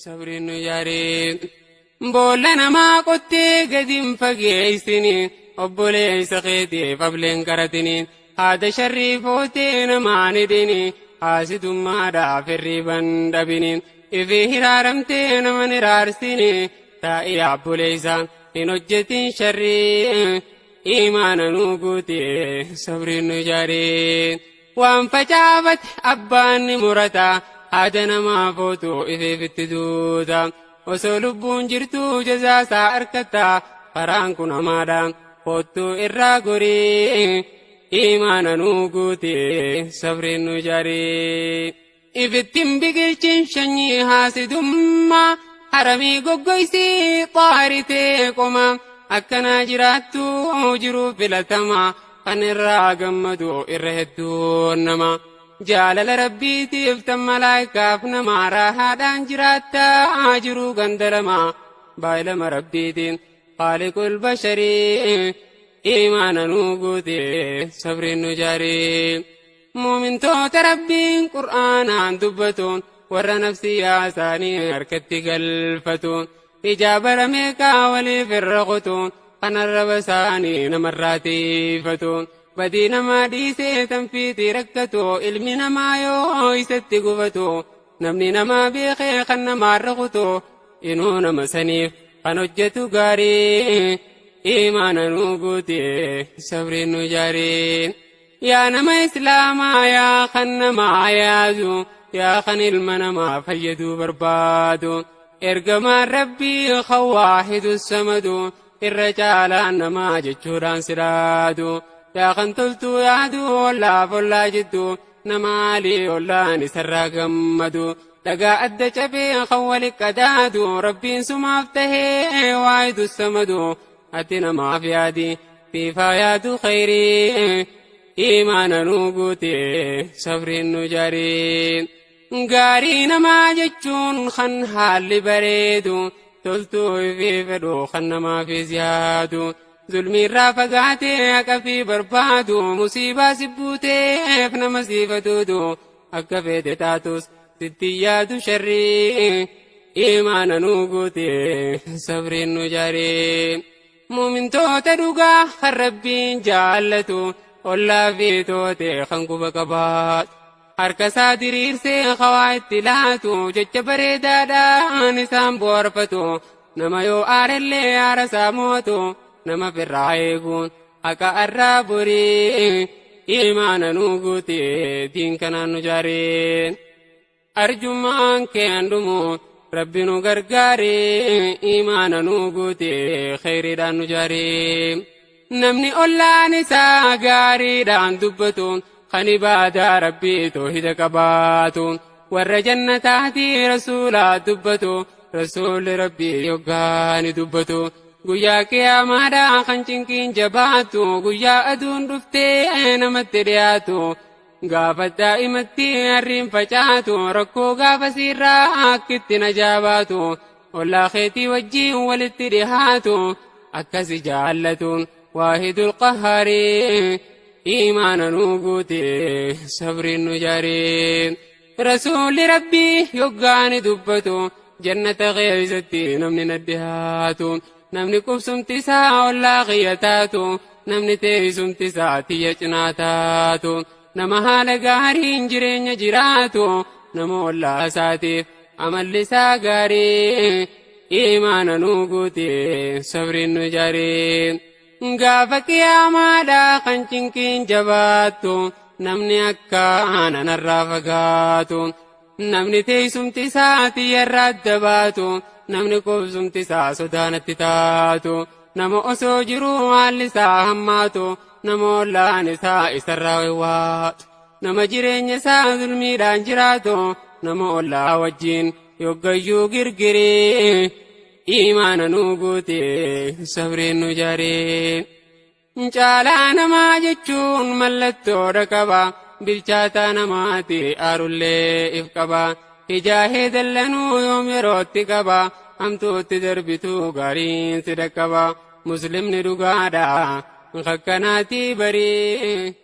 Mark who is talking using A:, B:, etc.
A: Sabriin nu yaaree boolla namaa qottee gadiin fageessini obboleessa keetiif ableen qaratini haada sharrii footee namaan hidhini haasitummaadhaaf hirriban dhabini ifii hiraaramtee naman hiraarsini taa'ee obboleessa hin hojjetin sharrii imaana nu guute sabriin nu yaaree waan facaafate abbaan ni murata haada namaa footu ifeefitti duuta osoo lubbuun jirtu jazaasaa arkata karaan kun hamaadha kottu irraa gorii imaana nu guute sabriin nu yaaree ifittin biqilchin shanyii haasidummaa haramii goggoysii xaaritee qoma akkanaa jiraattu jiruu filatama kan irraa gammadu irra hedduun nama jaalala rabbiitiif tan malaayikaaf nama raahaadhaan jiraattaa jiruu gandalama baay'ilama rabbiitiin خالق البشري إيمانا نوغوتي صبرين نجاري مؤمن توت ربين قرآن دبتون ور نفسي آساني أركتي قلفتون إجابة رميكا ولي فرغتون أنا الربساني نمراتي فتون بدينا ما ديسي تنفيتي ركتو علمنا ما يويستي قفتو نمني ما بيخي خنا ما رغتو إنونا مسنيف أنجتو غاري إيمانا نوغوتي صبرين نجاري يا نما إسلاما يا خن ما يازو يا خن المنما فيدو بربادو إرقما ربي خواحد السمدو الرجال أنما جتشوران سرادو يا خن تلتو يادو ولا فلا جدو نمالي ولا نسرى قمدو لقا أدى جبي خولك أدادو ربي سمافته وايد السمدو أتنا ما في يدي في فايات خيري إيمانا نوغوتي صبر نجاري غارين ما جتشون خن حال بريدو تلتو في فدو خن ما في زيادو ظلمي رافقاتي أكفي بربادو مصيبة سبوتي افنا مصيبة دودو أكفي تاتوس ستيات شري إيمانا نوغوتي صبر نجاري مؤمن توت دوغا خربين جالتو ولا في توتي خنقو بكبات حركسا ديريرسي خواهد تلاتو جج بريدادا نسام بورفتو نما يو آرلي آرسا موتو نما في الرعيقون أكا الرابوري إيمانا نوغوتي دين كنا نجارين أرجمان كياندمو ربي نغرغاري إيمانا نوغوتي خيري دان نجاري نمني أولا نسا غاري دان دبتون خني بادا ربي توحيد كباتون ور جنتاتي رسولا دبتو رسول ربي يوغاني دبتو guyyaa qiyaamaadhaa kan cinqiin jabaatu guyyaa aduun dhuftee namatti dhiyaatu gaafa daa'imatti harriin facaatu rakkoo gaafa sirraa akkitti najaabaatu ollaa keetii wajjiin walitti dhihaatu akkasi jaallatuun waahidul qahaarii iimaana nuuguuti sabriin nu jaariin rasuulli rabbii yoggaani dubbatu jannata keessatti namni nadhihaatu namni qubsumtisaa ollaa qiyyataatu namni teessumtisaa tiyya cinaataatu nama haala gaariin jireenya jiraatu nama ollaa isaatiif amalli isaa gaarii iimaana nuuguuti sabriin nu jaariin gaafa qiyaamaadhaa kan cinqiin jabaattu namni akka nanarraa fagaatu namni teessumtisaa tiyyarraa adda baatu namni qubsumtisaa sodaanatti taatu nama osoo jiruu haalli isaa hammaatu nama ollaan isaa isarraa waywaatu nama jireenya isaa zulmiidhaan jiraatu nama ollaa wajjiin yoggayyuu girgirii iimaana nuuguuti sabriin nu jaariin caalaa namaa jechuun mallattoodha qaba bilchaataa namaati aarullee if qaba hijaahee dallanuu yoom yerootti qaba hamtuutti darbituu gaariin si dhaqqaba muslimni dhugaadha kakkanaatii barii